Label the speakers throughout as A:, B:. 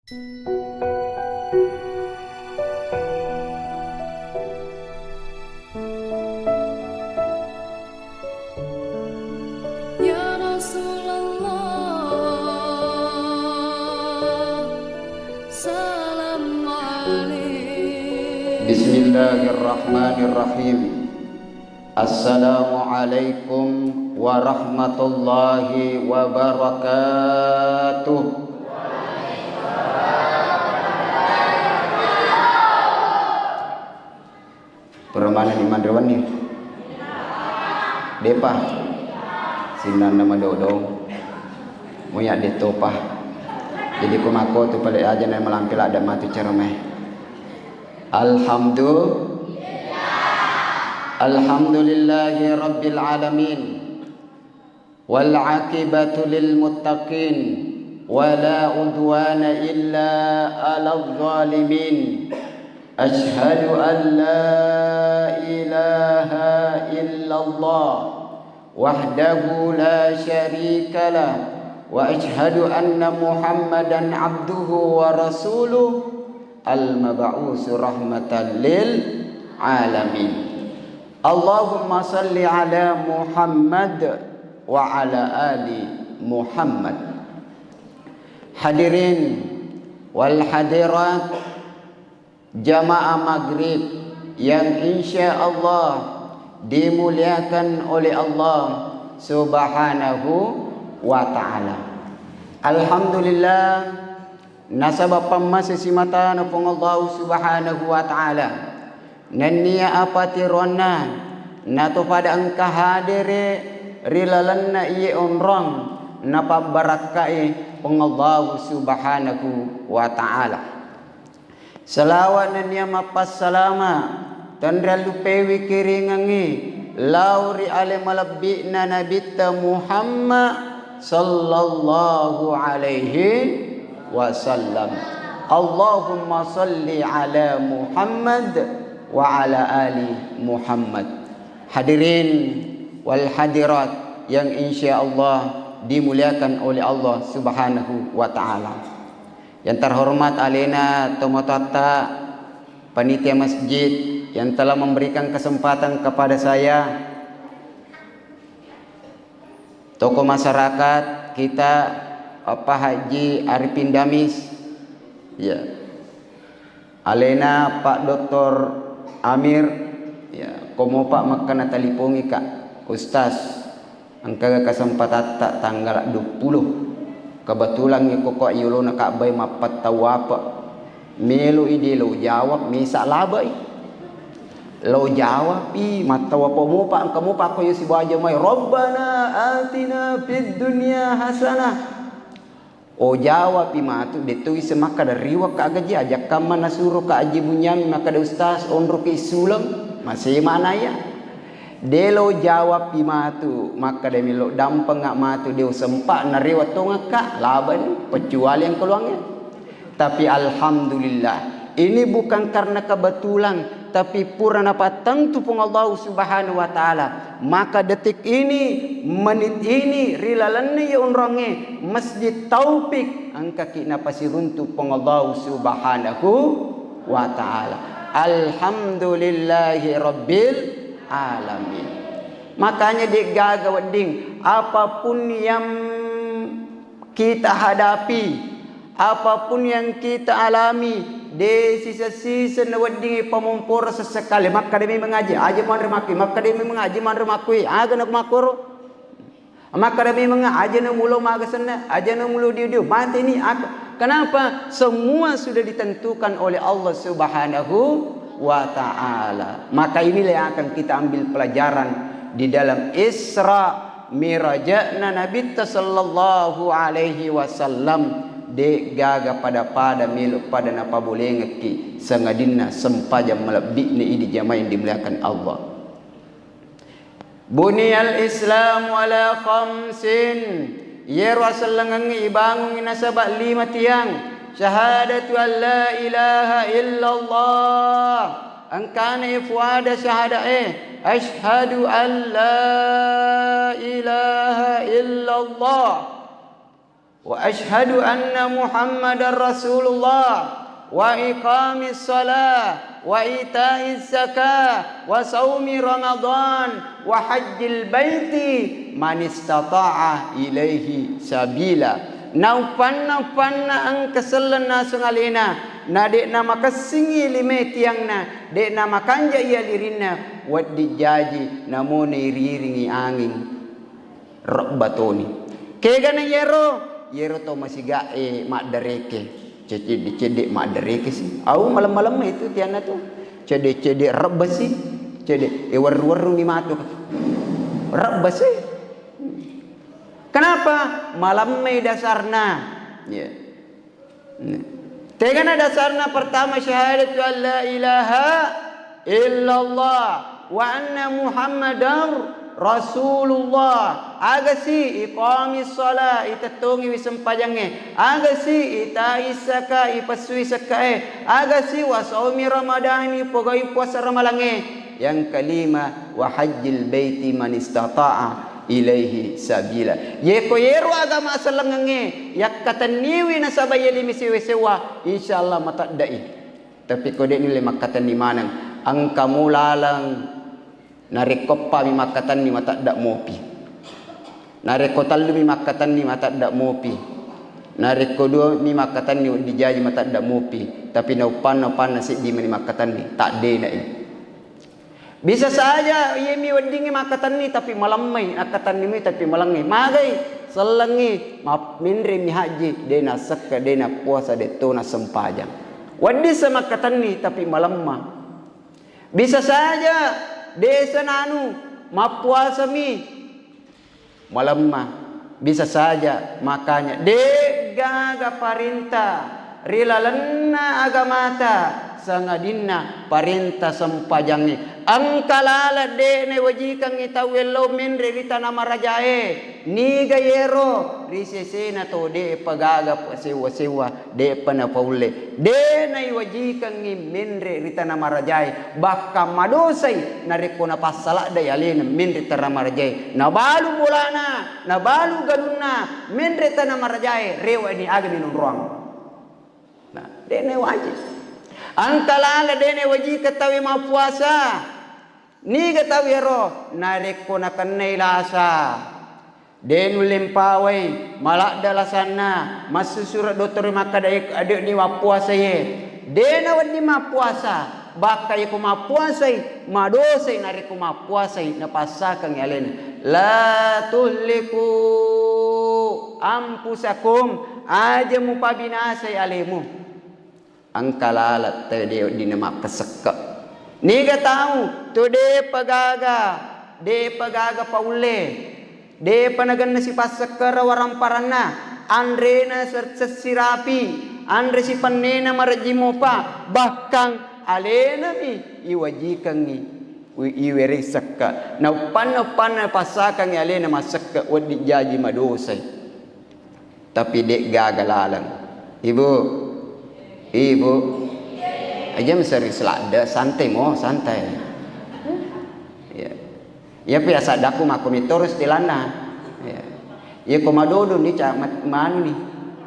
A: Ya Rasulullah, salam alaik.
B: Bismillahirrahmanirrahim. Assalamualaikum warahmatullahi wabarakatuh. Permana iman dewan ni? Depa. Sinan nama dodong. Muya detopah. Jadi kumako tu pada aja na melampil ada matu cermeh. Alhamdulillahi rabbil alamin. Wal aqibatu lil muttaqin. Wala udwana illa 'alal zalimin. Ashhadu an la ilaha illallah wahdahu la syarika lah wa ashhadu anna Muhammadan abduhu wa rasuluh al-mab'us rahmatan lil alamin. Allahumma salli ala Muhammad wa ala ali Muhammad. Hadirin wal hadirat jamaah maghrib yang insya Allah dimuliakan oleh Allah subhanahu wa ta'ala. Alhamdulillah nasabah pammasisi mata na pong Allah subhanahu wa ta'ala naniya apati rona nato pada ang kahadere rilalan na iye onrong napabarakai pong Allah subhanahu wa ta'ala. Salawat na niya mapasalama tandra lupewi kiringangi lauri ale malabbi na nabita Muhammad sallallahu alaihi wasallam. Allahumma salli ala Muhammad wa ala ali Muhammad. Hadirin wal hadirat yang insyaallah dimuliakan oleh Allah subhanahu wa ta'ala. Yang terhormat alena tomotata panitia masjid yang telah memberikan kesempatan kepada saya, tokoh masyarakat kita Pak Haji Arifin Damis, ya, alena Pak Dr. Amir, ya, komo Pak makana talipongi Kak Ustaz angka kesempatan tak tanggal 20 kebetulan ni kok yulo nak kabay mapat tahu apa melu ide lo jawab misa labai lo jawab mata apa mo pa kamu pa ko si baja mai rabbana atina fid dunya hasanah o jawab matu detu semaka dari wa ka gaji ajak kaman nasuro ka aji bunyami maka da ustaz onro ke isulam masih mana ya delo jawab matu maka demi lo dampeng ngak matu dia sempak nariwat tonga kak laban pecuali yang keluangnya. Tapi alhamdulillah ini bukan karena kebetulan tapi purana patang tu pun Allah subhanahu wa ta'ala. Maka detik ini menit ini rilalannya ya unrange masjid taufik angka kina pasiruntu pun Allah subhanahu wa ta'ala. Alhamdulillahi rabbil alamin. Makanya digaga wedding apapun yang kita hadapi, apapun yang kita alami di sisa-sisa wedding pamumpur sesekali maka demi mengaji aja manremakui maka demi mengaji manremakui aga nak makuro maka demi mengaji na mulo magasana aja na mulo diu mati ini kenapa semua sudah ditentukan oleh Allah subhanahu wa ta'ala. Maka inilah yang akan kita ambil pelajaran di dalam Isra Mirajna Nabi sallallahu alaihi wasallam de gaga pada milu pada napa boleh ngeki sangadina sempaja melebih ni idi jamaah yang dimuliakan Allah. Buniyal Islam ala khamsin ya Rasulullah ibangun nasabah 5 tiang. Syahadatu an la ilaha illallah angkana ifwada syahada asyhadu an la ilaha illallah wa asyhadu anna Muhammadar Rasulullah wa iqamis shalah wa itaiz zakah wa saumi Ramadan wa hajjil baiti man istata'a ilaihi sabila. Naupan ang kasalan na sungalina na de na makasingi lime tiang na de na makanja iya lirina wad di jaji namo na iriringi angin rabbatoni kega na yero to masiga mak dareke cede mak dareke sih au malam-malam itu tiana tuh cede rabbasi cede waru-waru ni matu rabbasi. Kenapa? Malam may dasarna. Ya. Tegana dasarna pertama syahadatu an la ilaha illallah wa anna Muhammadar Rasulullah. Agasi iqamis shalah itatungi wisempajange. Agasi itais zakah ipasui zakae. Agasi wa saumi Ramadan ipogai puasa ramalange. Yang kelima wa hajjil baiti man istata'a ilaihi sabila. Yeko yero agama asalangenge yak kataniwi na sabayali misiwesewa insyaallah matadai. Tapi kode ni lemakatan ni manang ang kamulalang narekoppa mi makatan ni matadda mopi. Narekotal mi makatan ni matadda mopi. Narekodo mi makatan ni dijaji matadda mopi. Tapi naupan nasi di mani makatan ni tak de na ini. Bisa saja yemi wadingi makatan ni tapi malamai akatan ni tapi malangi magai selengi map minri mi haji dena sakka dena puasa de tona sempajang wadi semakatan ni tapi malamma bisa saja desa nanu map puasa mi malamma bisa saja makanya de gaga parinta rilalanna agamata sangadinna parenta sempajangi angkalala de ne wajikang itawelo minre ritana marajae ni gayero risesena to de pagaga sewa de pana paule de na wajikang minre ritana marajae bakka madosai nareko na pasala da yalena minre tara marajae na balu bulana na balu galunna minre tana marajae rewa ni agni nun ruang nah de ne wajib angkalala dene waji katawi mapuasa ni katawi ro nareko na kanai lasa denu lempawai malak dalasana masusura doktor makadai adek ni mapuasa ye dena wadi mapuasa bakai ko mapuasai madosai nareko mapuasai na pasakan yalen la tuhliku ampusakum aja mupabinasai alemu angkalalat tadi di nama kesekak. Niga tahu tu de pagaga paule, de panagan nasi pasakara warang parana, andre na sesirapi, andre si panena marajimo pa, bahkan alena mi iwajikan ni iweri sakka. Na pan pasakan ni alena masakka wadi jaji madosai. Tapi dek gagalalang. Ibu aja mesari selada santai santai ya biasa daku makomi terus dilana ya komadodo ni cak manu ni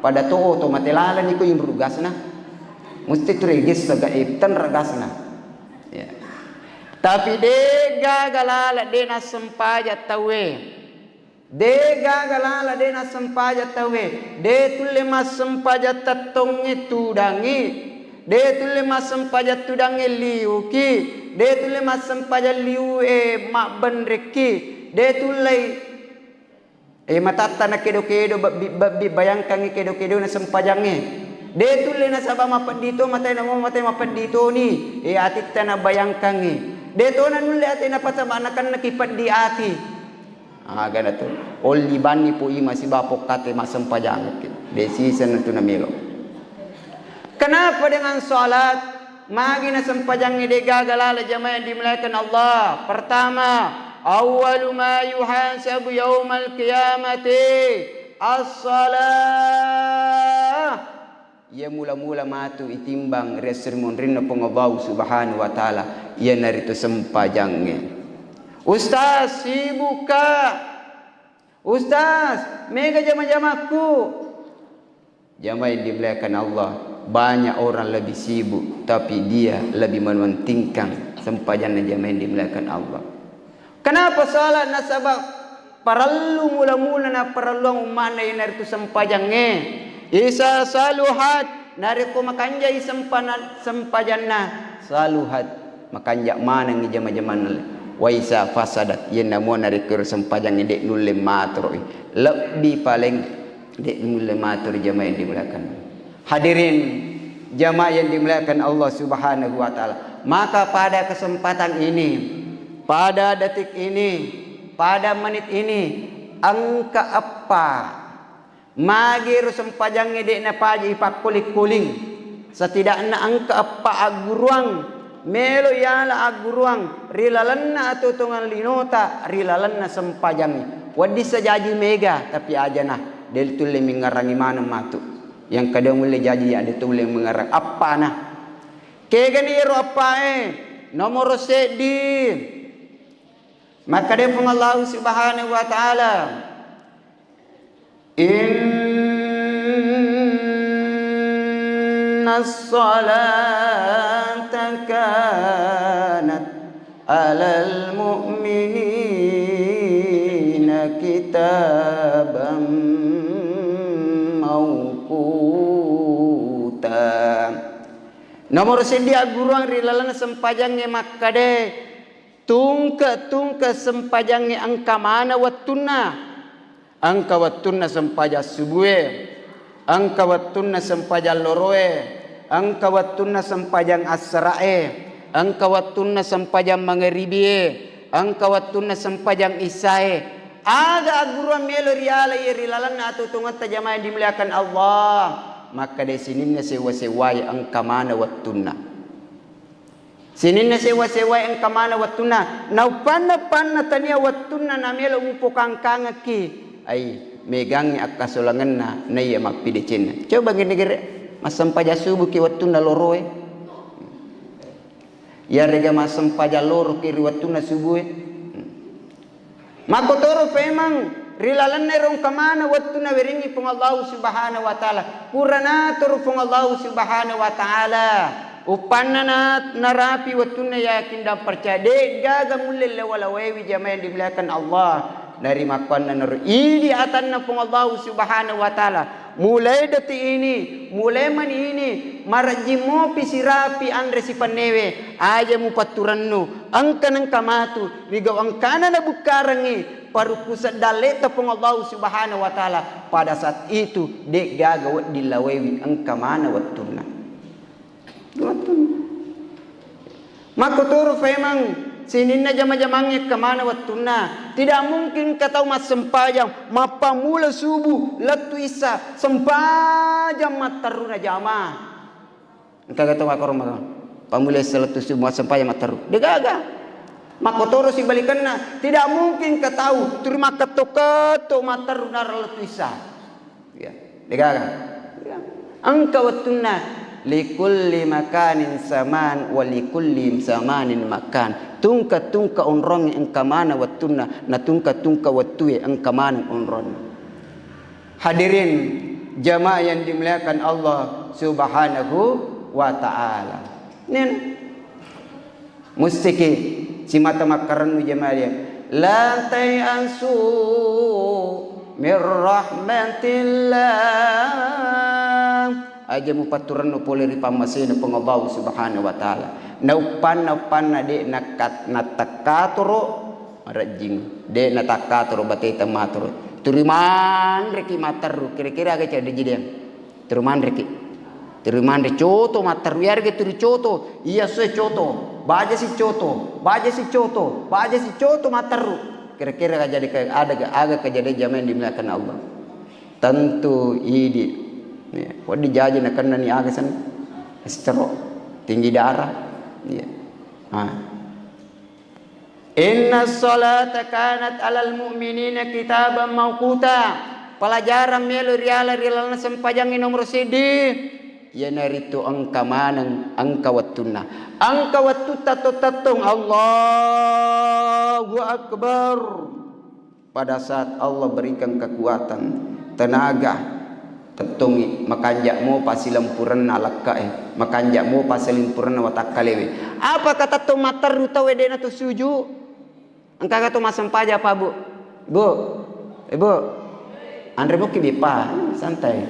B: pada to matelala ni ko yung rugasna mesti trigis saga iptan ragasna ya tapi de gagalala de na sempajat tawe de gagalala de na sempajat tawe de tulle mas sempajat tatong itu dangi de tulle mas sempajat tudangi liuki de tulle mas sempajat liu mak benreki de tulle matata na kedo bayangkan kedo na sempajange de tulle na sabah mapat dito matay mapat dito ni atit na bayangkan de to na nulle ati na patamanakan nakipat di ati ganito all libani po masih bapok kate masampajang decision na milo. Kenapa dengan salat magi na sampajang ide gagalala jamaah dimulakan Allah? Pertama, awwalu ma yuhasabu yaumal qiyamati as-salah. Ia mula-mula matu itimbang resirmun rinna pengobau subhanahu wa ta'ala ia narito sampajangnya. Ustaz, sibuk kah? Ustaz, mega jama-jamaku. Jamaah yang dimuliakan Allah, banyak orang lebih sibuk tapi dia lebih mementingkan sembahyang jamaah yang dimuliakan Allah. Kenapa salat nasabak parallu mula-mula na parallu umana yang naritu sembahyangnya isa saluhat nariku makanjay sembahyangna saluhat makanjak mana ngi jama-jamana wa isa fasadat yen namo nariku sembahyang dek nulle matur lebih paling dek nulle matur jamaah yang dimuliakan. Hadirin jamaah yang dimuliakan Allah Subhanahu wa taala, maka pada kesempatan ini, pada detik ini, pada menit ini, angka apa magir sempajang dek na paji pakulik-kuling setidaknya angka apa aguruang melo yala aguruang rilalanna atau tungan linota rilalanna sempajang wadi sajaji mega tapi aja nah del tulle mengarangi mana matu yang kadang mulai jaji ada tulle mengarang apa nah keganiro apa nomor sedi maka dia pun Allah Subhanahu wa taala innas salata kanat alal mu'minina kitaban mawquta. Nomor sedia guruang rilalan sempajangnya makade tungka sempajangnya angka mana wattuna angka wattuna sempaja subuhe angka wattuna sempaja loroe angka wattuna sempajang asrae angka wattuna sempajang mangeribie angka wattuna sempajang isae aga guruang melo riala rilalan atau tungat jamaah dimuliakan Allah maka di sininya sewa-sewai angka mana wattuna sininna sewa-sewai angka mana wattuna nau panna tania wattuna na melo upukang kangaki ai megangi akasolanganna na iya makpidicin coba gini gere masampaja subuh ki wattuna loroe ya rega masampaja loro ki wattuna subuh makotoro femang rilalan nerong kamana wattuna weringi pung Allah Subhanahu wa taala kurana tur pung Allah Subhanahu wa taala upanna narapi wattuna yakin dan percaya gaga mulil wala wewi jamaah yang dimuliakan Allah dari makanna nur ini atanna pung Allah Subhanahu wa taala mulai detik ini mulai man ini marjimo pisirapi andre si panewe aja mu paturannu angkanang kamatu rigaw angkana na bukarangi parukusa daleta pung Allah Subhanahu wa taala pada saat itu dek gaga wat dilawewi angka mana wattuna makuturu femang sininna jama-jamangnya kemana wattuna tidak mungkin kata mas sempajang mapamula subuh latu isa sempajang mataruna jama engkau kata makorom pamula selatu subuh mas sempajang mataru degaga makotoro si balikanna tidak mungkin ketahu terima keto mataruna latu isa ya degaga engkau wattuna likulli makanin saman wa likulli zamanin makan tungka onrong engka mana wattuna na tungka wattue engka mana onrong. Hadirin jamaah yang dimuliakan Allah Subhanahu wa taala nen mustiki si mata makaran jamaah dia la tayansu mir rahmatillah aja mupaturan no pole ripamasina pang Allah Subhanahu wa taala naupan de natakatoro rajing de natakatoro bateta matoro turiman reki mataru kira-kira aga jadi jidian turiman re coto mataru yar ge turi coto iya se coto baja si coto mataru kira-kira aga jadi aga kejadian zaman dimuliakan Allah tentu idi ya, wadi jaji nak kena ni agasan stroke tinggi darah ya. Inna salata kanat alal mu'minina kitaban mawquta pelajaran melu riala sempajang nomor sedi ya naritu angka manang angka wattuna angka wattuta tatong Allahu akbar pada saat Allah berikan kekuatan tenaga ketungi makanjak mo pasilampuran alakka makanjak mo pasilampuran watakalewe. Apa kata to matar ruta wedena to suju? Angka kata masampaja apa bu? Bu, ibu, andre mo kibipa santai.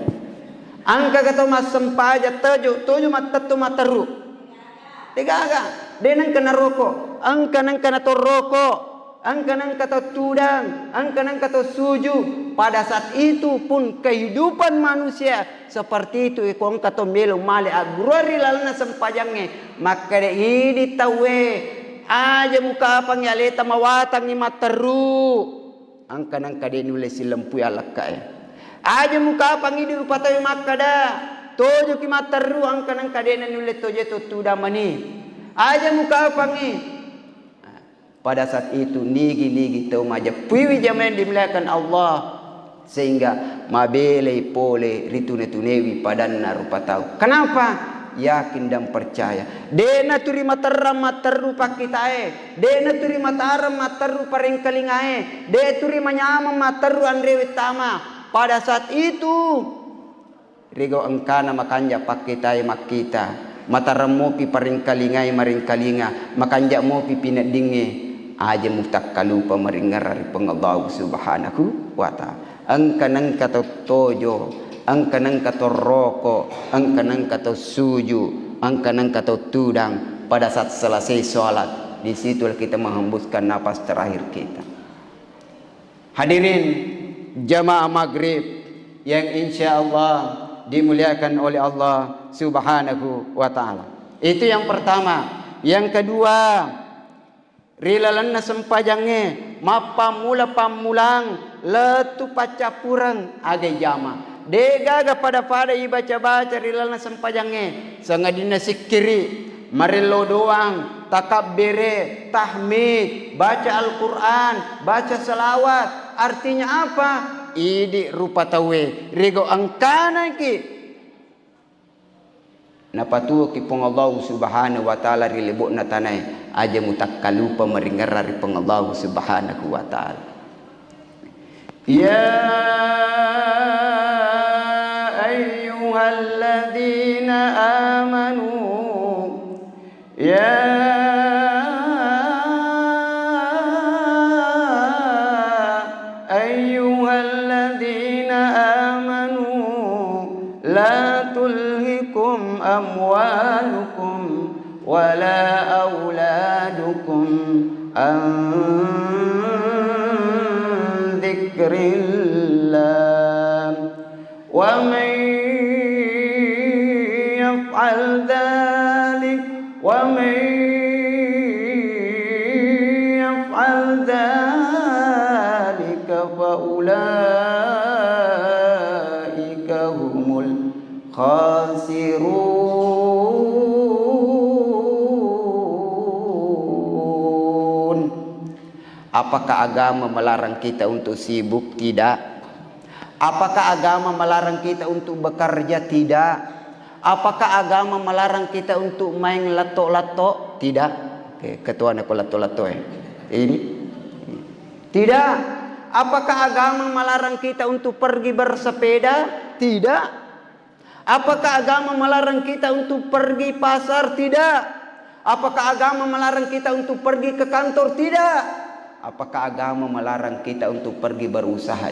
B: Angka kata masampaja tojo matat to mataru. Tiga denang kena rokok, angka nang kena to rokok, angka nang kata tudang, angka nang kata suju. Pada saat itu pun kehidupan manusia seperti itu ikon kata melo male agrori lalana sempajangnya maka de ini tawe aja muka apa nyaleta mawatang ni materu angka nang kade nulis lempu alaka aja muka apa ngidi rupatawe makada tojo ki materu angka nang kade nulis tojo to tuda mani aja muka apa ngi. Pada saat itu nigi tau maja piwi jaman dimuliakan Allah sehingga mabele pole ritune-tunewi padanna rupa tahu. Kenapa? Yakin dan percaya. Dena turi mataram mataru pakitae. Dena turi mataram mataru paringkalingae. De turi manyama mataru andrewe tama. Pada saat itu rigo engkana makanja pakitae makita. Mataram mopi paringkalingae maringkalinga. Makanja mopi pinadinge. Aja mutak kalupa maringarari pengallahu subhanahu wa ta'ala. Angka nang kata tojo, angka nang kata rokok, angka nang kata suju, angka nang kata tudang. Pada saat selesai sholat, di situ kita menghembuskan napas terakhir kita. Hadirin jamaah maghrib yang insya Allah dimuliakan oleh Allah subhanahu wa ta'ala. Itu yang pertama. Yang kedua, rilalan na sempajangnya mapa mula pamulang letu pacapurang age jama degaga pada ibaca rilalan na sempajangnya sangadina sikiri marilo doang takabbere tahmid baca Al-Quran baca selawat artinya apa idi rupa tawe rigo angkana ki napatu ki pengallahu subhanahu wa ta'ala rilebok na tanay aja mutak kalupa meringarari pengallahu subhanahu wa ta'ala. Ya ayyuhalladzina amanu ya ayyuhalladzina amanu la tulhikum amwalukum wala auladukum an dzikrillah wa man yaf'al dzalik wa man yaf'al dzalika fa ulaika humul khasirun. Apakah agama melarang kita untuk sibuk? Tidak. Apakah agama melarang kita untuk bekerja? Tidak. Apakah agama melarang kita untuk main lato-lato? Tidak. Oke, ketua aku lato-lato ini. Tidak. Apakah agama melarang kita untuk pergi bersepeda? Tidak. Apakah agama melarang kita untuk pergi pasar? Tidak. Apakah agama melarang kita untuk pergi ke kantor? Tidak. Apakah agama melarang kita untuk pergi berusaha?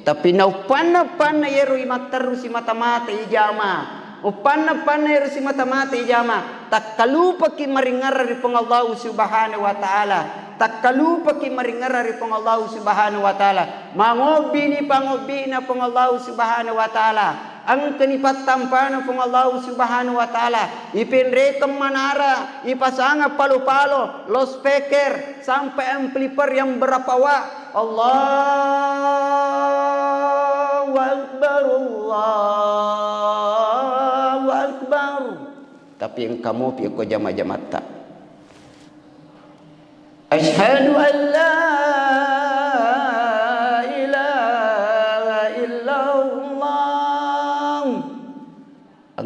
B: Tapi naupanna yero imateru si mata-mata ijama. Upanna yero si mata-mata ijama. Tak kalupa ki maringara ri pengallahu subhanahu wa ta'ala. Tak kalupa ki maringara ri pengallahu subhanahu wa ta'ala. Mangobi ni pangobi na pengallahu subhanahu wa ta'ala. Ang kanipat tampano pong Allah subhanahu wa ta'ala ipinrekam manara ipasanga palo-palo lo speaker sampai amplifier yang berapawa Allahu Akbar Allahu Akbar tapi yang kamu piko jama-jamata asyhadu an la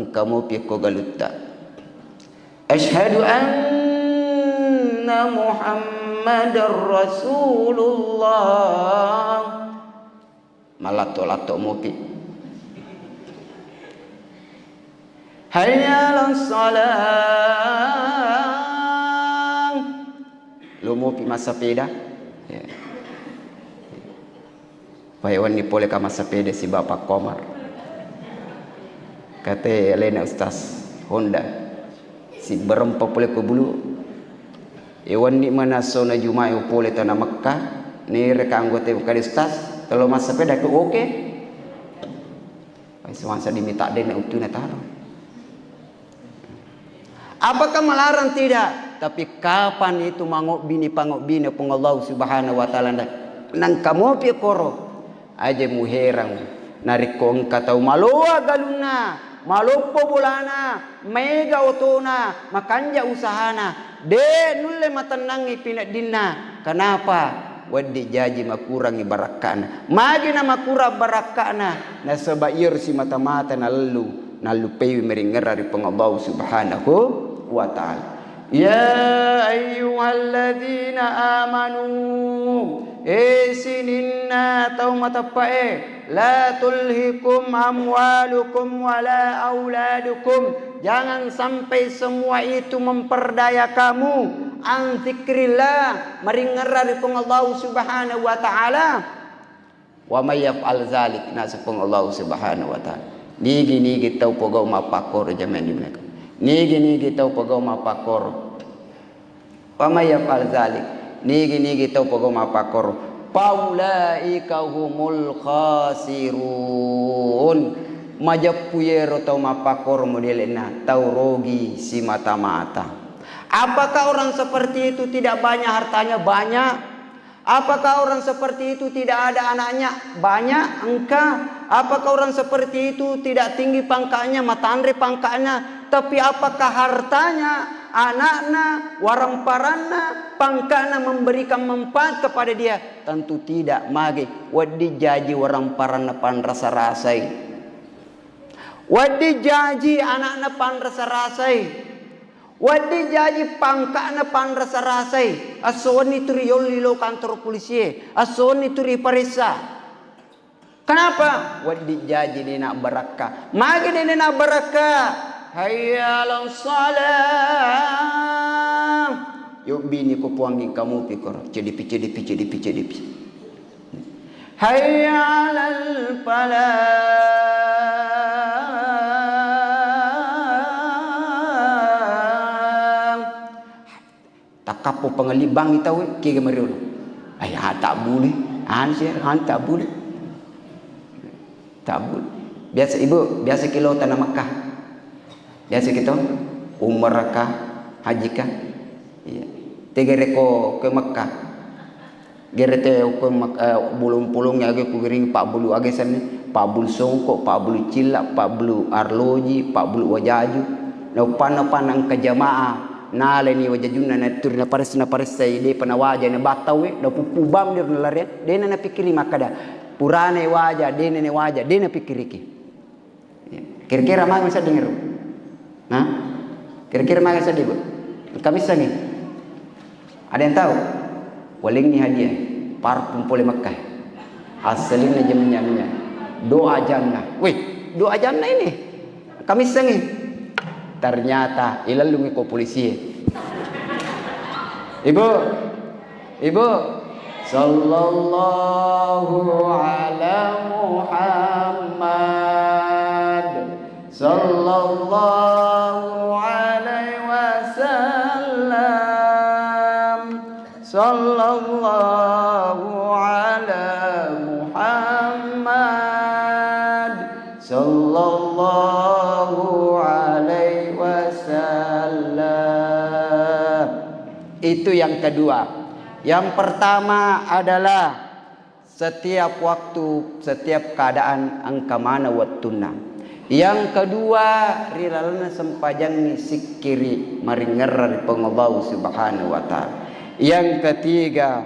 B: kamu piko galutta asyhadu anna muhammadar rasulullah malato-lato mopi hayya 'alas salam. Lumo pi masapeda. Ya. Payawan ni pole ka masapeda si Bapak Komar. Kata Elena Ustaz Honda. Si berempa pole ke bulu. Ewan ni mana sona Jumae pole tanah Mekah. Ni reka anggota bukan Ustaz. Kalau masapeda ke oke. Ay semasa diminta dena utuna taruh. Apakah melarang? Tidak. Tapi kapan itu mangok bini pangok bini pung Allah Subhanahu wa taala nang kamu pi koro aja muherang nariko engka tau maloa galuna malopo bulana mega otona makanja usahana de nulle matanangi pinak dinna. Kenapa? Wadi jaji makurangi barakana magi na makura barakana na sabair si mata-mata na lalu pewi meringera pung Allah Subhanahu wa taala. Ya ayyuhalladzina amanu sininna tau matapae la tulhikum amwalukum wala auladukum. Jangan sampai semua itu memperdaya kamu an zikrillah meringera dari Allah Subhanahu wa taala. Wa may yaf'al zalik nasapung Allah Subhanahu wa taala. Nigi tau pogau mapakor jaman di mereka. Nigi tau pagau mapakor. Pamaya fal zalik. Nigi tau pagau mapakor. Paulaika humul khasirun. Majapuyero tau mapakor modelena tau rogi si mata-mata. Apakah orang seperti itu tidak banyak hartanya? Banyak. Apakah orang seperti itu tidak ada anaknya? Banyak. Engkau. Apakah orang seperti itu tidak tinggi pangkatnya, matandre pangkatnya? Tapi apakah hartanya, anaknya, waramparannya, pangkatnya memberikan manfaat kepada dia? Tentu tidak. Magi wadi jaji waramparannya pan rasa-rasai. Wadi jaji anaknya pan rasa-rasai. Wadi jaji pangkatnya pan rasa-rasai. Asoni turi yolilo kantor polisi. Asoni turi parisa. Kenapa? Wadi jaji ni nak barakah. Magi ni nak barakah. Hayya 'alas salam. Yuk bini ko puangin kamu pikir. Cedipi. Hayya 'alal falah. Takapo pengelibang itaw kiga mariulo. Ay tak boleh. Tak boleh. Tak boleh. Biasa ibu, biasa kilo tanah Mekah. Biasa kita umrah kah, haji kah? Iya. Tegere ko ke Mekah. Gerete ko bulung-pulung age ku gering 40 age sanni, 40 songkok, 40 cilak, 40 arloji, 40 wajaju. No panang ke jamaah. Nale ni wajajuna na turna pares sai de panawaja na batawe na pupubam dir na lare de na pikiri makada. Purane wajah, de ne wajah, de na pikiriki. Kira-kira mang bisa dengar? Nah, kira-kira mana sedih bu? Kami sangi. Ada yang tahu? Waling ni hadiah parfum pole Mekah. Hasilnya jamnya doa jannah. Wih, doa jannah ini. Kami sangi. Ternyata ilalungi ko polisi. Ibu, sallallahu ala Muhammad. Sallallahu alaihi wasallam. Sallallahu ala Muhammad. Sallallahu alaihi wasallam. Itu yang kedua. Yang pertama adalah setiap waktu, setiap keadaan engkau mana wattuna. Yang kedua, rilalana sempajang sikiri maringerar Allah Subhanahu wa taala. Yang ketiga,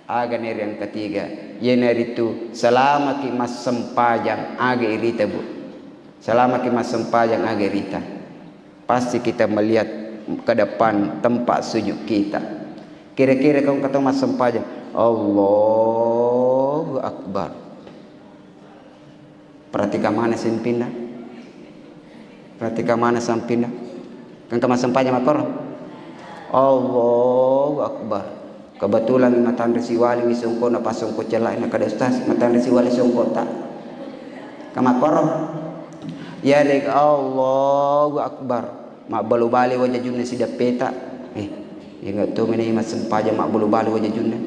B: yang ketiga, yener itu selama ki mas sempajang age irita bu. Selama ki mas sempajang age irita. Pasti kita melihat ke depan tempat sujud kita. Kira-kira kamu kata mas sempajang, Allahu Akbar. Perhatikan mana sen pindah. Berarti ke mana sampinda? Kan ke sampahnya makor. Allahu Akbar. Kebetulan matan resi wali wisungko na pasungko celak na kada ustaz matan resi wali sungko tak. Kamakor. Ya leg Allahu Akbar. Mak balu bali wajah junna sida peta. Ingat tu meni mas sempaja mak balu bali wajah junna.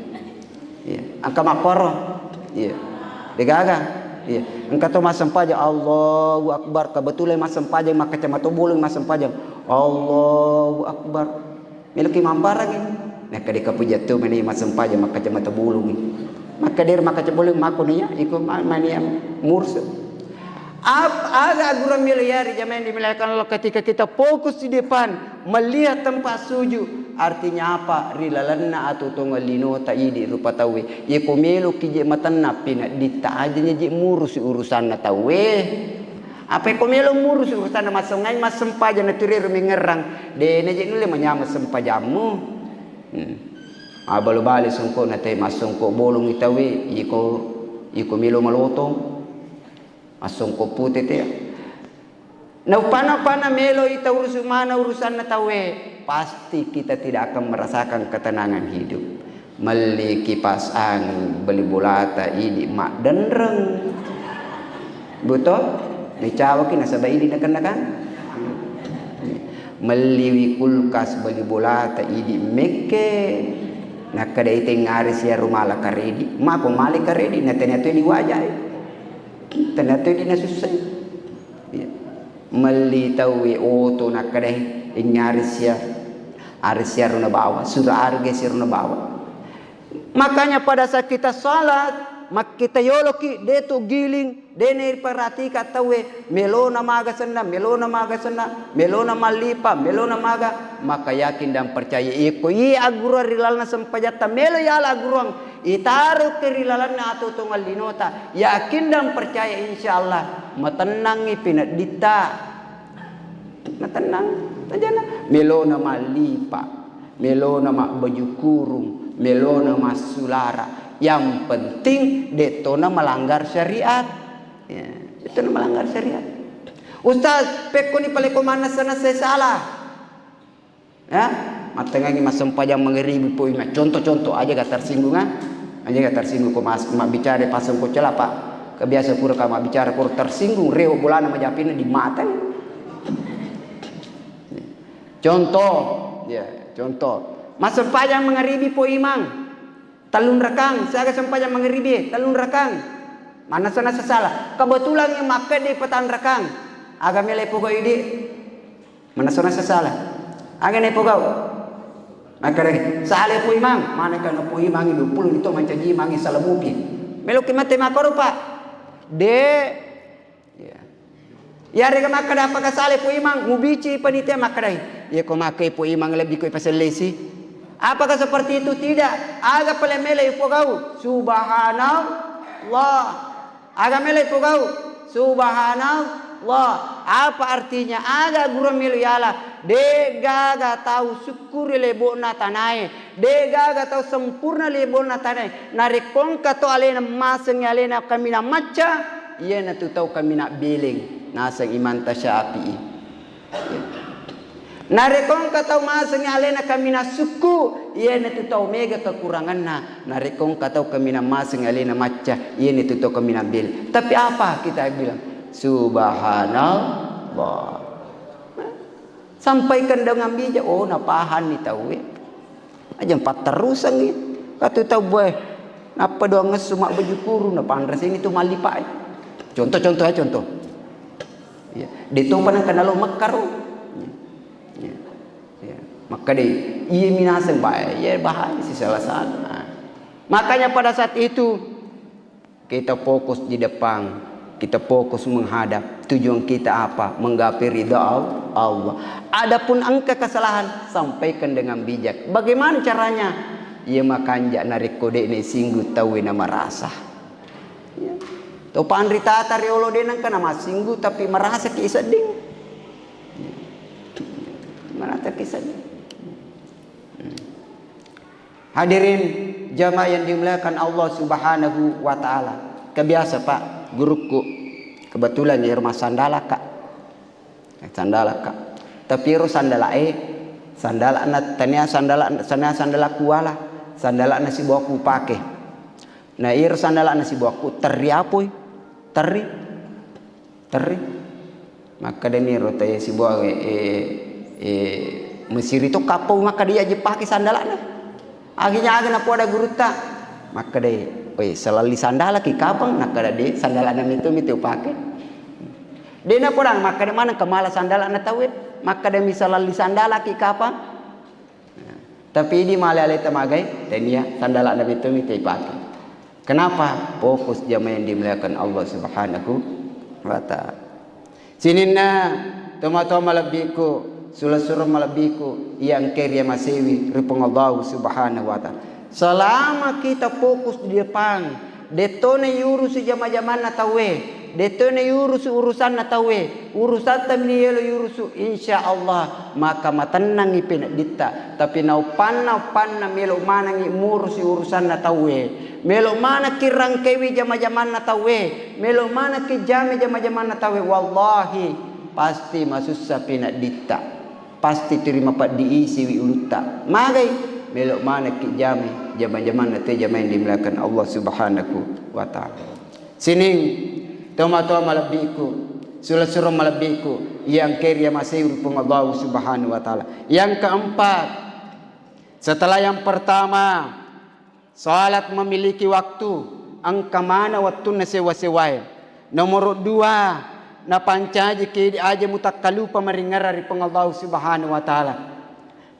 B: Ya, angka makor. Ya. Degaga. Ya. Angka tu mas sempaja Allahu Akbar. Kebetulan mas sempaja mak kacamata bulu mas sempaja. Allahu Akbar. Miliki mambarang ini. Nah kadika puja tu meni mas sempaja mak kacamata bulu ni. Maka dir mak kacamata bulu mak ni ya iku mani mursu. Ada aguran miliar jamaah dimilahkan Allah ketika kita fokus di depan melihat tempat sujud. Artinya apa? Rilalanna atau tongalino taidi rupa tawe. Ye komelo kije matanna pina ditaajanya je murus urusan na tawe. Apa komelo murus urusan na masongai masempaja na turir mengerang. Dene je ngule menyama sempajamu. Abalu bali sungko na tay masungko bolong itawe iko melo malotong. Asong ko puti tiya. Na pana melo ita urusan na tawe. Pasti kita tidak akan merasakan ketenangan hidup. Meli kipas angin, beli bulata ini mak denreng. Betul? Ni cawa ki nasabay ini nakan. Meli kulkas beli bulata ini meke. Nakada ite ngaris ya rumala karedi. Mak ko mali karedi natanya tu di wajah. Ternyata dia susah. Ya. Meli tahu oto nak kadeh ingarisya runa bawa sudah arge runa bawa. Makanya pada saat kita salat mak kita yoloki deto giling dene perhatika tahu melona maga senda melona malipa melona maga maka yakin dan percaya iko agura rilalna sempajata melo yala agurang itaruh kerilalanna atau tongal dinota yakin dan percaya insyaallah matenangi pinat dita matenang tajana melona malipa melona mak baju kurung melona masulara yang penting detona melanggar syariat ya detona melanggar syariat. Ustaz peko ni paleko mana sana saya salah ya matengangi masempajang mengeribi poi contoh-contoh aja gak tersinggung aja gak tersinggung ko mas mak bicara pasang ko celapa kebiasa pura ka mak bicara pura tersinggung reo bulana majapina di mata contoh ya contoh masempajang mengeribi poi mang talun rakang saya sempajang mengeribi talun rakang mana sana salah kebetulan yang maka di petan rakang agak mele pogo idi mana sana salah agak ne pogo maka sale po imang mana kan po imang 20 itu mancaji mangi salamupi melo ki mate makoro pak de ya yare ka maka da paka sale po imang mubici panitia maka dai ye ko makai po imang lebih ko paselesi. Apakah seperti itu? Tidak. Aga pale mele ipogau subhanallah. Aga mele ipogau subhanallah. Apa artinya? Aga guru milu yala. De gaga tahu syukuri lebo na tanai. De gaga tahu sempurna lebo na tanai. Narikong kato alena maseng alena kami na maca. Iya na tu tahu kami na beling. Nasang iman tasyapi. Narekong katau masang alena kami na suku iya na tu tahu mega kekurangan na narekong katau kami na masang alena maca iya na tu tahu kami na bil tapi apa kita bilang subhanallah sampaikan dengan bijak oh napahan ni tahu aja empat terusan ni kata tahu boy apa doang ngesumak baju kurung na pandras ini tu malipa contoh ya contoh ya ditumpang kanalo mekar maka iya minaseng bahaya bahaya si salah satu. Makanya pada saat itu kita fokus di depan, kita fokus menghadap. Tujuan kita apa? Menggapai ridha Allah. Adapun angka kesalahan sampaikan dengan bijak. Bagaimana caranya? Ia makanja narik kode ini singgu tahu nama rasa. Ya. Tau pandri tata riolo denang kan nama singgu tapi merasa kisading. Merasa kisading. Hadirin jamaah yang dimuliakan Allah Subhanahu wa taala. Kebiasa Pak, guruku kebetulan di rumah Sandala Kak. Sandala ka. Tapi ro sandala sandala na tania sandala kuala. Sandala na si buaku pake. Na ir sandala na si buaku terri apoy. Terri. Maka deniro tayo si buah Mesir itu kapau maka dia aja pakai sandalana. Akhirnya agak napo ada guruta. Maka dia, selali sandala ki kapang nak ada dia sandalana itu pakai. Dia napo dang maka dia mana kemala sandalana tawet. Maka dia misalali sandala ki kapang. Tapi di malah aleta magai dan dia sandalana itu pakai. Kenapa? Fokus jamaah yang dimuliakan Allah Subhanahu wa ta'ala. Sininna toma-toma malabiku sulah-suruh malabiku yang kerja masewi ripong Allah Subhanahu wa ta'ala. Selama kita fokus di depan, detone urus jama-jama na tawe, detone urus urusan na tawe, urusan tamni yelo urus insyaallah maka matenang ipin ditta. Tapi panna melo manang ngurus urusan na tawe. Melo mana kirang kewi jama-jama na tawe, melo mana ki jami jama-jama na tawe, wallahi pasti masusah pina ditta, pasti terima pak diisi wi uluta magai melo mana ki jami jama-jama na te jama yang dimuliakan Allah Subhanahu wa ta'ala. Sining toma-toma malabiku sulah-suruh malabiku yang kerja masih rupung Allah Subhanahu wa ta'ala. Yang keempat, setelah yang pertama, salat memiliki waktu, angka mana waktu na sewa-sewai. Nomor 2, na pancaji kedi aja mutakkalu pamaringara ri Allah Subhanahu wa ta'ala.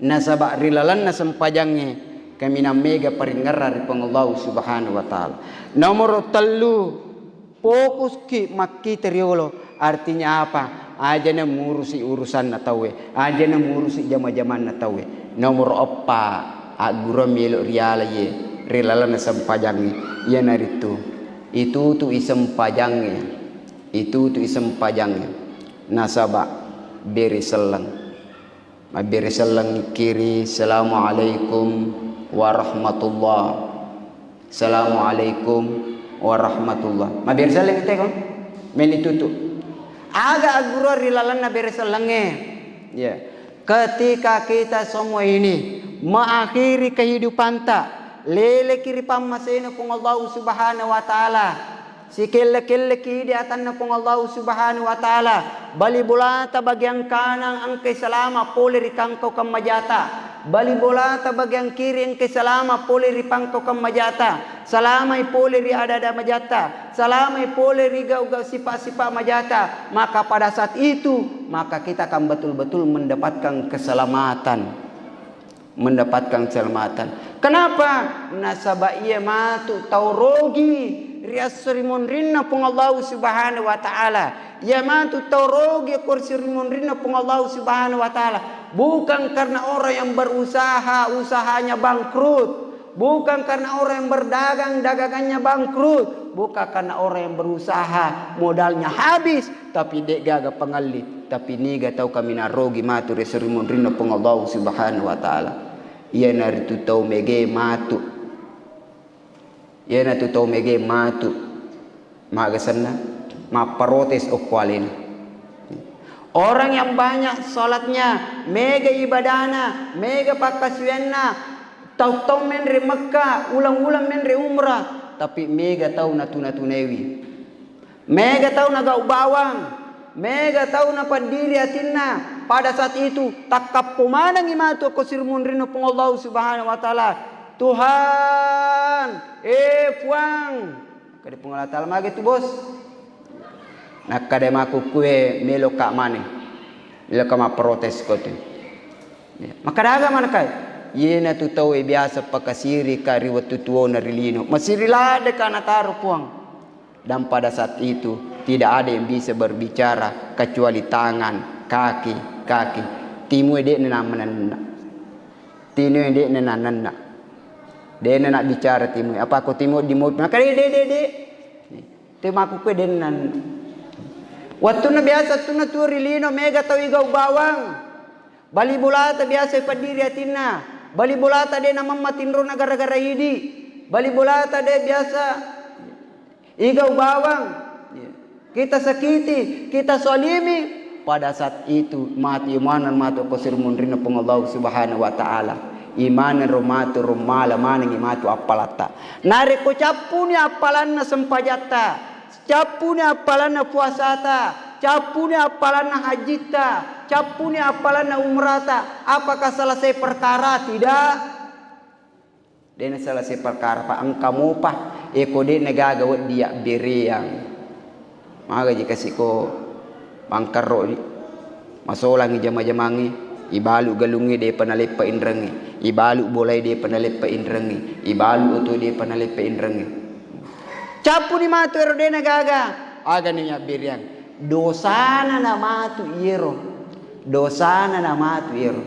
B: Na sabak rilalan na sempajangnya kami na mega paringara ri Allah Subhanahu wa ta'ala. Nomor 3, fokus ki makki teriolo. Artinya apa? Aja na ngurusi urusan na tawe, aja na ngurusi jama-jaman na tawe. Nomor 4, agura melo riala ye relala na sampajangnya ya naritu itu tu isem pajangnya itu tu isem pajangnya nasaba beri selang kiri assalamualaikum warahmatullah beri selang itu kan melitutu aga agura relala na beri selangnya ya ketika kita semua ini mengakhiri kehidupan tak lele kiri pamasena pung Allah Subhanahu wa ta'ala. Si kelle kiri atan na pung Allah Subhanahu wa ta'ala. Bali bulata bagian kanan ang kesalama pole rikangko kamajata. Bali bulata bagian kiri ang kesalama pole ripangko kamajata. Salamai pole ri ada majata. Salamai pole ri gau-gau sipa-sipa majata. Maka pada saat itu maka kita akan betul-betul mendapatkan keselamatan. Kenapa? Nasaba iya matu taurogi rias rimun rinna pung Allah Subhanahu wa ta'ala. Ya matu taurogi kursi rimun rinna pung Allah Subhanahu wa ta'ala. Bukan karena orang yang berusaha usahanya bangkrut. Bukan karena orang yang berdagang dagangannya bangkrut. Bukan karena orang yang berusaha modalnya habis. Tapi dek gaga pengali. Tapi niga tahu kami narogi matu reserimun rinna pung Allah Subhanahu wa ta'ala. Ia naritu tahu mege matu. Ia naritu tahu mege matu. Magasana ma protes okwalin. Orang yang banyak salatnya, mega ibadana, mega pakaswianna, tahu men re Mekah, ulang-ulang men re umrah, tapi mega tahu natuna-tunewi. Mega tahu nagau bawang. Mega tahu na pandiri atinna pada saat itu takap pemanang imatu ako sirmun rino pong Allah Subhanahu wa ta'ala. Tuhan puang kade pong Allah ta'ala magi tu bos nakade maku kue melo ka mane melo ka ma protes ko tu maka daga man kay yena tu tahu biasa pakasiri ka riwat tutuo na rilino masirilade ka nataro puang. Dan pada saat itu tidak ada yang bisa berbicara kecuali tangan, kaki. Timu dek nenamenna. Timu dek nenanana. Dia nak bicara timu. Apa aku timu di mulut? Maka dek. Timu aku ke denan. Waktu na biasa tu na turilino mega tau igau bawang. Bali bulata biasa padiri atina. Bali bulata dia na mamatinro na gara-gara idi. Bali bulata dia biasa igau bawang. Kita sakiti, kita solimi, pada saat itu mati imanan matu kosir munrina pengallahu subhanahu wa ta'ala imanan romatu romala manang imatu apalata nare ko capuni apalanna sempajata capuni apalanna puasata capuni apalanna hajita capuni apalanna umrata apakah selesai perkara tidak dena selesai perkara pa angkamu pa eko de nagagawat dia beriang maga jika siko pangkaro masolangi jama-jamangi ibalu galungi de panalepa indrangi ibalu bolai de panalepa indrangi ibalu utu de panalepa indrangi capu ni matu ero de nagaga aga niya biriang dosana na matu iro dosana na matu iro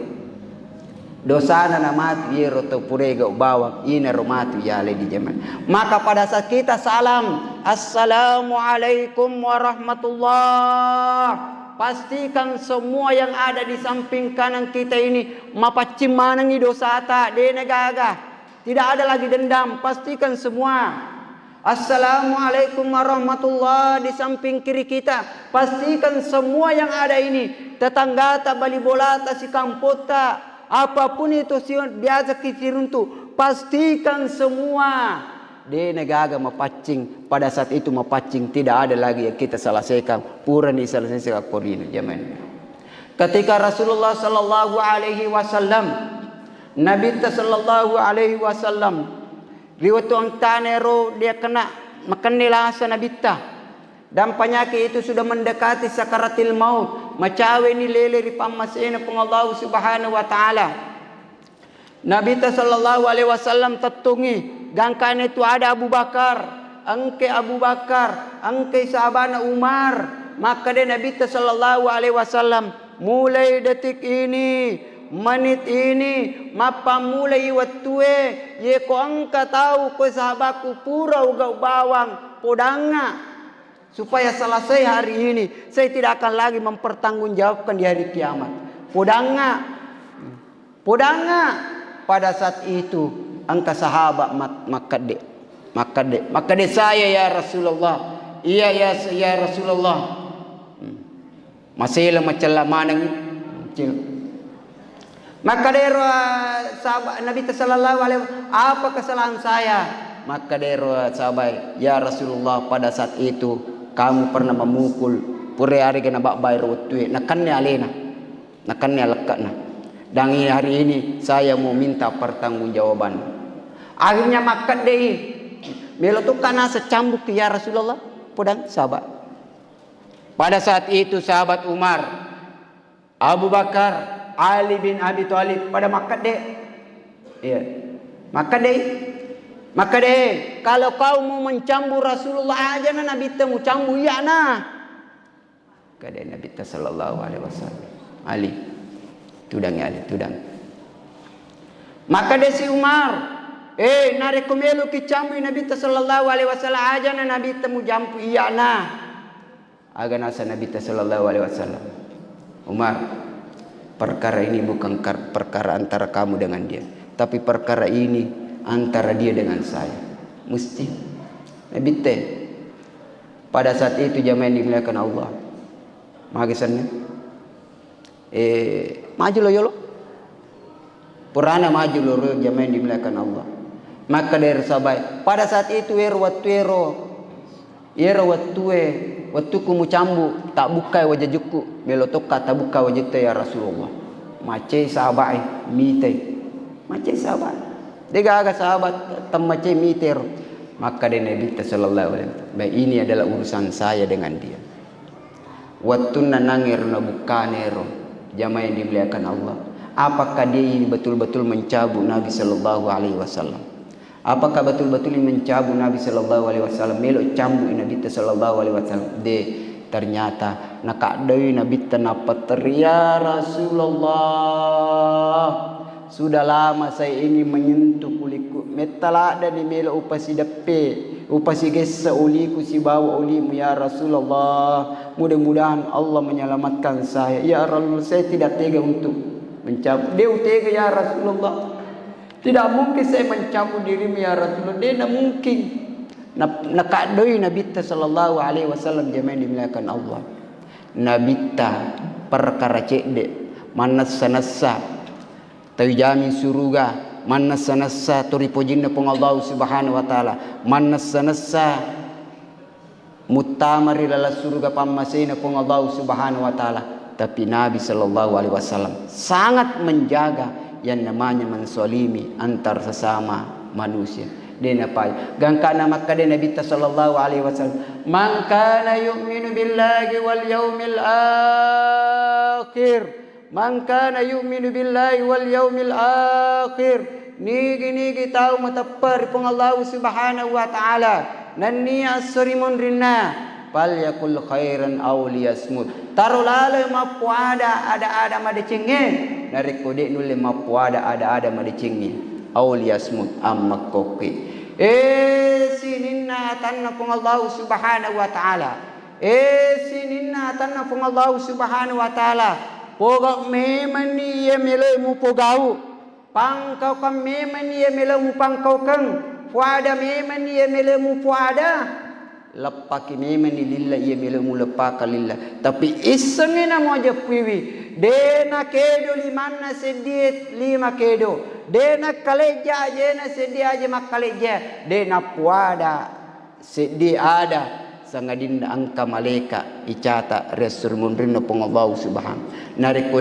B: dosana na matu iro to purega bawang ina romatu yale di zaman maka pada saat kita salam assalamualaikum warahmatullah pastikan semua yang ada di samping kanan kita ini mapacim manangi dosata de negaga tidak ada lagi dendam pastikan semua assalamualaikum warahmatullah di samping kiri kita pastikan semua yang ada ini tetanggata balibolata si kampota apapun itu biasa kisiruntu pastikan semua de negaga mapacing pada saat itu mapacing tidak ada lagi yang kita selesaikan purani selesaikan korina zaman ketika Rasulullah sallallahu alaihi wasallam Nabi sallallahu alaihi wasallam riwayat ang tanero dia kena makanila sa nabita dan penyakit itu sudah mendekati sakaratil maut macawe ni lele ri pamasena pang Allah subhanahu wa taala Nabi sallallahu alaihi wasallam tatungi gangkan itu ada Abu Bakar, angke Abu Bakar, angke sahabana Umar. Maka dia Nabi sallallahu alaihi wasallam mulai detik ini, menit ini, mapa mulai watue, ye ko angka tahu ko sahabatku pura uga bawang podanga supaya selesai hari ini. Saya tidak akan lagi mempertanggungjawabkan di hari kiamat. Podanga pada saat itu angka sahabat makade saya ya Rasulullah iya ya Rasulullah masih macam manang makade sahabat Nabi sallallahu alaihi wasallam apa kesalahan saya makade sahabat ya Rasulullah pada saat itu kamu pernah memukul pure hari kena bak bayar utwe nakannya alena nakannya lekatna dan hari ini saya mau minta pertanggungjawaban. Akhirnya makat deh. Melo tu kana secambuk ya Rasulullah podang sahabat. Pada saat itu sahabat Umar, Abu Bakar, Ali bin Abi Thalib pada makat deh. Iya. Makat deh. Maka deh kalau kau mau mencambuk Rasulullah aja na Nabi temu cambuk ya nah. Kada Nabi sallallahu alaihi wasallam. Ali tudang Ali tudang. Maka deh si Umar nare komelo ki cambu Nabi sallallahu alaihi wasallam aja na Nabi temu jampu iya na aga nasa Nabi sallallahu alaihi wasallam Umar perkara ini bukan perkara antara kamu dengan dia tapi perkara ini antara dia dengan saya mesti Nabi pada saat itu jamaah yang dimuliakan Allah magisannya maju lo yolo purana maju lo jamaah yang dimuliakan Allah maka dari sahabat pada saat itu waktu kumu cambu tak buka wajah juku melotoka tak buka wajah ya Rasulullah mace sahabat mite mace sahabat dega aga sahabat temace miter maka dari Nabi sallallahu alaihi wasallam ini adalah urusan saya dengan dia waktu nangir na bukanero jamaah yang dimuliakan Allah apakah dia ini betul-betul mencabut Nabi sallallahu alaihi wasallam apakah betul-betul mencabut Nabi sallallahu alaihi wasallam melok cambuk Nabi sallallahu alaihi wasallam ternyata nakadai Nabi tanapa teriak Rasulullah sudah lama saya ingin menyentuh kuliku metala ada di melok upasi depe upasi gesa uliku si bawa ulimu ya Rasulullah mudah-mudahan Allah menyelamatkan saya ya Rasulullah saya tidak tega untuk mencabut dia tega ya Rasulullah tidak mungkin saya mencabut dirimu ya Rasulullah. Tidak mungkin. Nakadoi Nabi sallallahu alaihi wasallam jemaah dimuliakan Allah. nabita perkara cede manassa tawjami suruga manassa turipojinna pong Allah subhanahu wa ta'ala manassa mutamari lala suruga pammasina pong Allah subhanahu wa ta'ala. Tapi Nabi sallallahu alaihi wasallam sangat menjaga yang namanya mensolimi antar sesama manusia. Dena pai gangkana makka de Nabi sallallahu alaihi wasallam man kana yu'minu billahi wal yaumil akhir man kana yu'minu billahi wal yaumil akhir nigi tahu matapar pong Allah subhanahu wa ta'ala nanni asrimun rinna fal yakul khairan aw liyasmut tarulale mapuada ada madecenge dari kode nulle mapuada ada madecenge aw liyasmut amma koki sininna tanna pong Allah subhanahu wa ta'ala sininna tanna pong Allah subhanahu wa ta'ala pogak memani ye mele mu pogau pangkau kam memani ye mele mu pangkau kang puada memani ye mele mu puada lepaki memani lillah ye mele mu lepaka lillah tapi isengena moja piwi dena kedo limanna sedit 5 kedo dena kaleja jena sedi aja makaleja dena puada sedi ada sangadinda angka maleka icata resur munrino Allah subhanahu nariko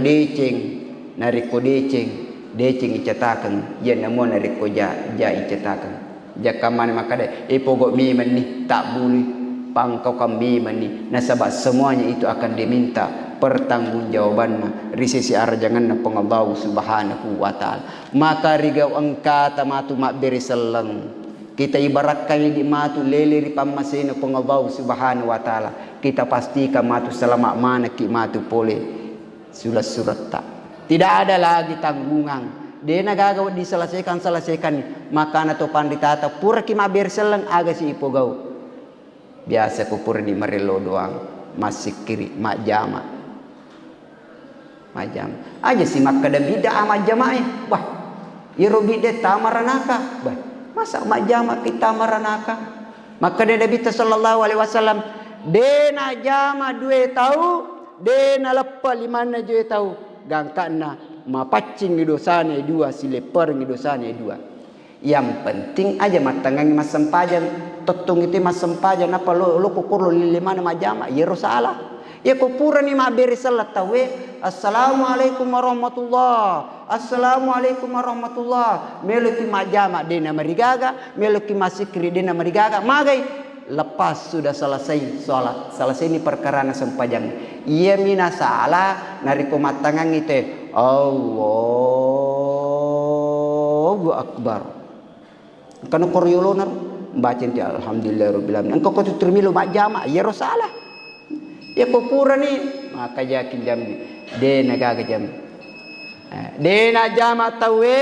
B: deceng icatakan yen namo nariko ja icatakan jakaman makade pogok miman ni tak boleh pangkau kami mani nasabah semuanya itu akan diminta pertanggungjawaban risisi arjangan na Allah subhanahu wa ta'ala. Maka rigau angkata matu mak beri seleng kita ibaratkan di matu lele ri pammasina Allah subhanahu wa ta'ala kita pastikan matu selama mana ki matu pole surat tak tidak ada lagi tanggungan dia nagagawa diselesaikan maka na to panditata pura ki mak beri seleng aga si ipogau biasa ko pura di marelo doang masih kiri mak jama aja si mak kada bida amat jamaah wah iro bida tamaranaka bah masa mak jama kita maranaka maka dia Nabi sallallahu alaihi wasallam dena jama 2 tahu dena lepa 5 je tahu gangkana mapacing ni dosane 2 sileper ni dosane 2 yang penting aja matangang mas sempajan tetung itu mas sempajan apa lo kukur lo lima nama jama ya salah ya kupura ni ma beri salat tawe assalamualaikum warahmatullah meluki ma jama dena marigaga meluki masikri dena marigaga magai lepas sudah selesai salat selesai ini perkara na sempajang iya mina salah nariko matangang itu Allahu akbar kana koryolonar baca ti alhamdulillahirabbil alamin engkau kau termilu mak jama ya salah ya kupura ni maka yakin jam de nagaga jam de na jama tawe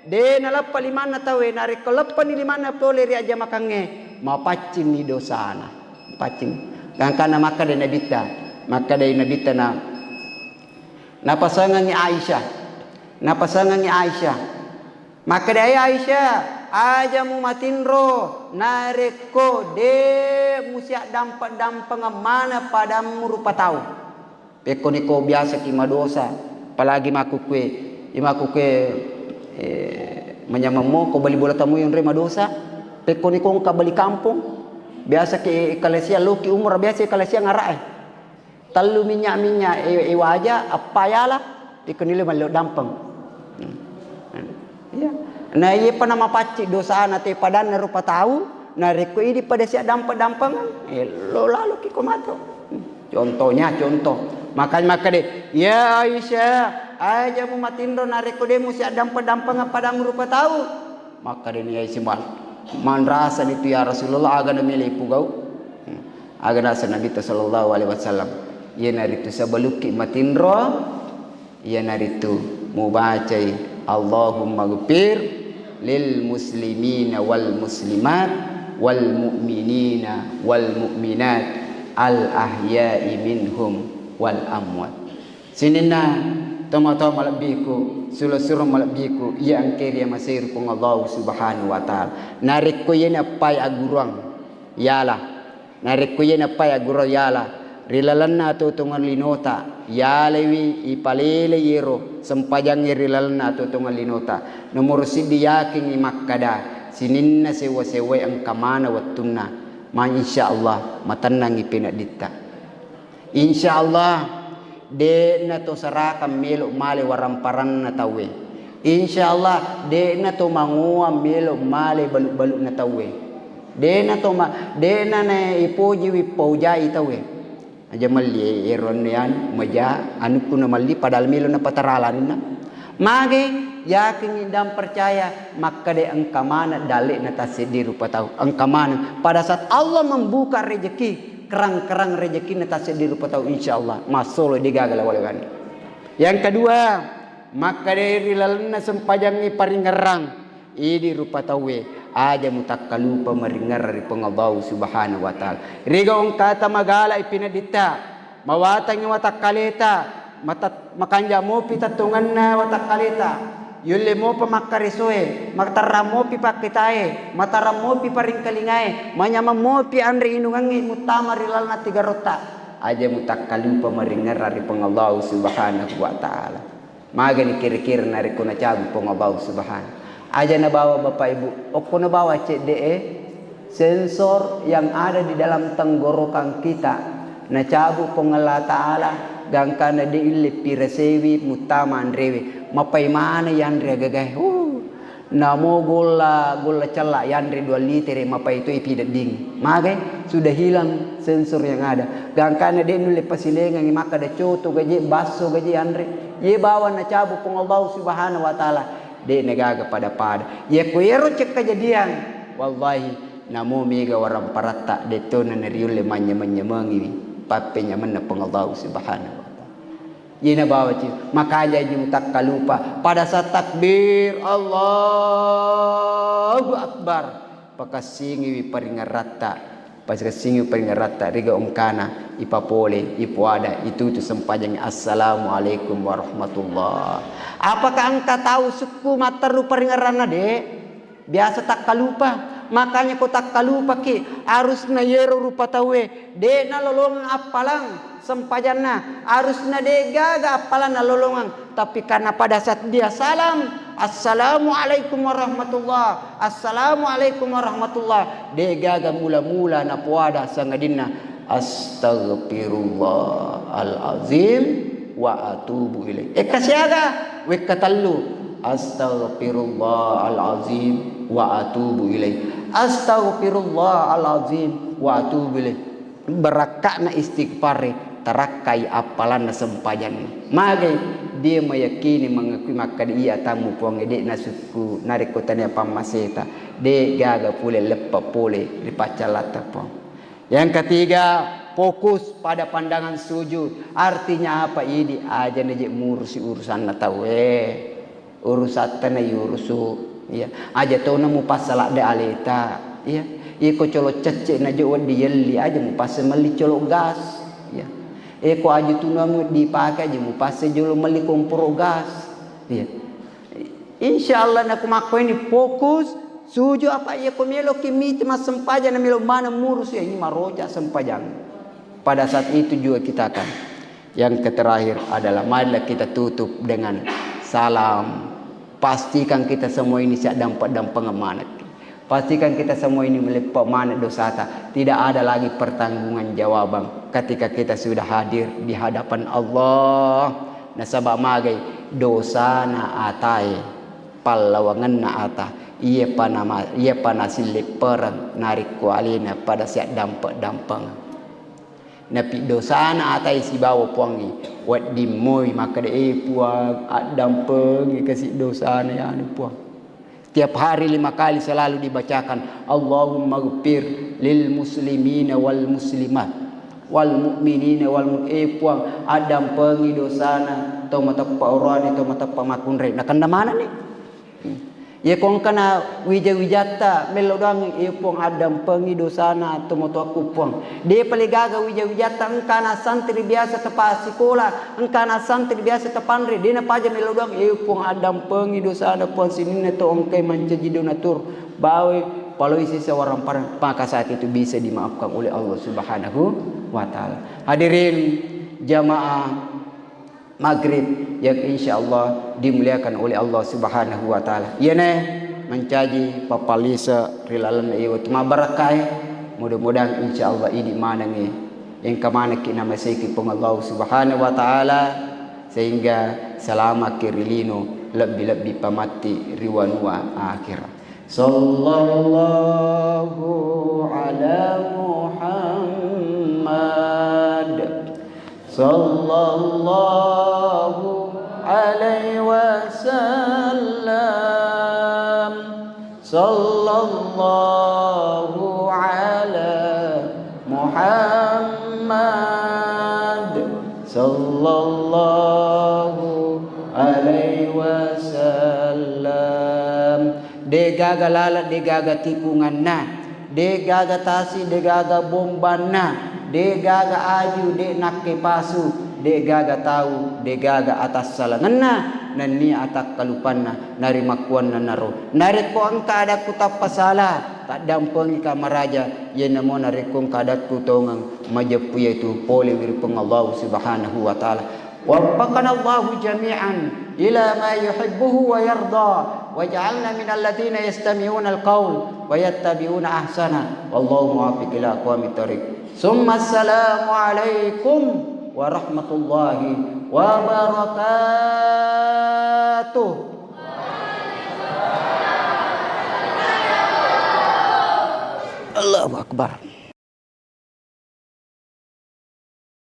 B: de na lappa 5 tawe narik ko lappa ni 5 tole ri aja makange mapacin ni dosana pacin gangkana maka de nabita na pasangan ni Aisyah maka de Aisyah aja mu matinro nareko de musiak dampak mana padamu rupa tahu peko niko biasa ki madosa apalagi makukwe menyamamu ko bali bola tamu yang rema dosa peko niko ka bali kampung biasa ki kalesia loki umur biasa kalesia ngarai talu minyak waja apa yala ikunile malo dampang ya nah iya pa nama pacik dosa na te padan na rupa tahu na reko ini pada siap dampangan lo lalu ki komato contoh maka de ya Aisyah aja mu matindo na reko de mu siap dampangan padang rupa tahu maka de ni Aisyah man rasa itu ya Rasulullah aga na milih pugau aga na sa Nabi sallallahu alaihi wasallam ya naritu sabaluki matindro ya naritu mu bacai Allahumma ghfir lil muslimina wal muslimat wal mu'minina wal mu'minat al ahya'i minhum wal amwat sinina tama-tama malabiku sulo-sulo malabiku iya angkeri masir pung Allah subhanahu wa ta'ala narik ko yen apay agurang yala narik ko yen apay agurang yala rilalanna to tungan linota ya lewi ipalele yero sempajang rilalanna to tungan linota nomor sidi yakin makkada sininna sewa sewa ang kamana wattunna ma insyaallah matannang ipina ditta insyaallah de na to sarakam melo male waramparan na tawe insyaallah de na to mangua melo male balu-balu na tawe de na to de na ipoji wi paujai tawe aja malli eron yan maja anu kuna malli padal melo na pataralan na mage yakin dan percaya maka de engkau mana dalik na tasedi rupa tahu engkau mana pada saat Allah membuka rezeki kerang-kerang rezeki na tasedi rupa tahu insyaallah masolo digagal walewan yang kedua maka dari lalana sempajangi paringerang idi rupa tahu aja mutakkalupa maringar dari pengabaw subhanahu wa ta'ala riga ong kata magala ipinadita mawatang watakkaleta makanja mo pitatungan na watakkaleta yulle mo pa makarisoe matara mo pi pakitae matara mo pi paringkalingae manyama mo pi andri inungangi mutama rilal na tiga rota aja mutakkalupa maringar dari pengabaw subhanahu wa ta'ala magani kira-kira nari kuna cabu pengabaw subhanahu aja nabawa bapak ibu opo nabawa CDE sensor yang ada di dalam tenggorokan kita na cabu pengalah ta'ala gangkana de ille pirasewi mutama andrewe mapai mana yandre gagah namo gola cella yandre 2 liter mapai itu ipidat ding mage sudah hilang sensor yang ada gangkana de nulle pasilengan maka da coto gaje basso gaje andre ye bawa na cabu pengallahu subhanahu wa ta'ala de negaga pada ye koyero cek kejadian wallahi namo mega waram paratta de tona neriulle manya mangi papenya menna pengallahu subhanahu wa ta'ala yena bawa ci makanya jum takkalupa pada saat takbir Allahu akbar pakasingi paringarata pas kasingi paringarata riga ongkana ipapole ipuada itu sempajang assalamualaikum warahmatullah apakah engkau tahu suku mataru paringarana de biasa takkalupa makanya kau takkalupa ki harus na yero rupa tawe de na lolongan apalang sempajanna harus na de gaga apalan na lolongan tapi karena pada saat dia salam assalamualaikum warahmatullah assalamualaikum warahmatullah de gaga mula-mula na puada sangadinna astaghfirullahalazim wa atubu ilaih kasiaga we katallu astaghfirullahalazim wa atubu ilaih astaghfirullahalazim wa atubu ilaih berakakna istighfar tarakai apalan na sempajan magai dia meyakini mengakui maka dia tamu puang ede nasuku narikotanya pamaseta de gaga pule lepa pule dipacalata puang yang ketiga fokus pada pandangan sujud artinya apa ini aja neje ngurusi urusan na tawe urusan tanah yurusu ya aja tau namu pasala de aleta ya iko colo cece na jo di yelli aja mu pas meli colo gas ya eko aja tu namu dipakai aja mu pas jolo meli kompor gas ya insyaallah nak mako ini fokus sujud apa ya ko melo kimit mas sempajan na melo mana murus ya ini maroja sempajang pada saat itu juga kita akan yang terakhir adalah marilah kita tutup dengan salam. Pastikan kita semua ini siap dampak dan pengamanat. Pastikan kita semua ini melepak mana dosa ta. Tidak ada lagi pertanggungan jawaban ketika kita sudah hadir di hadapan Allah. Nasabak magai dosa na atai pallawangan na ata. Ia panasil perang narik kualina pada siap dampak dampang. Napi dosa na atai si bawa puangi. Wat dimoi maka de puang dampeng kasih dosa na ya puang. Tiap hari 5 kali selalu dibacakan Allahumma ghfir lil muslimina wal muslimat wal mu'minina wal puang adam pengi dosana to mata paurani to mata pamakunre na kanda mana ni ya kong kana wija-wijata melodang puang adam pengi dosana to mata aku puang de paligaga wija-wijata engkana santri biasa tepa sekolah engkana santri biasa tepanre dina paja melodang puang adam pengi dosana puang sinina to ongkai manjaji donatur bawe palui seorang maka saat itu bisa dimaafkan oleh Allah Subhanahu wa taala. Hadirin jamaah maghrib yang insyaallah dimuliakan oleh Allah Subhanahu wa taala. Yene mencaji papalisa rilalan ieu tuma barakai mudah-mudahan insyaallah ini manange yang kemana kita masih kipung Allah Subhanahu wa taala sehingga selama kirilino lebih-lebih pamati riwanua akhirat. Sallallahu ala Muhammad sallallahu alaihi wasallam sallallahu ala Muhammad sallallahu alaihi wasallam. Degaga lalat, degaga tikungan na, degaga tasi, degaga bomban na, degaga aju, de nakke pasu, degaga tahu, degaga atas salangan na, nani atak kalupan na, nari makuan na naro, nari ko ang kadat ko tapasala, tak dampang ka maraja, yan na mo nari kong kadat ko tongang majapuya itu poli wirpang Allah Subhanahu wa taala. Waffaqana Allahu jami'an ila ma yuhibbuhu wa yarda waj'alna minal ladzina yastami'una al-qaul wa yattabi'una ahsana wallahu muwaffiq ila aqwamit thoriq. Summa assalamu alaikum warahmatullahi wabarakatuh. Allahu akbar.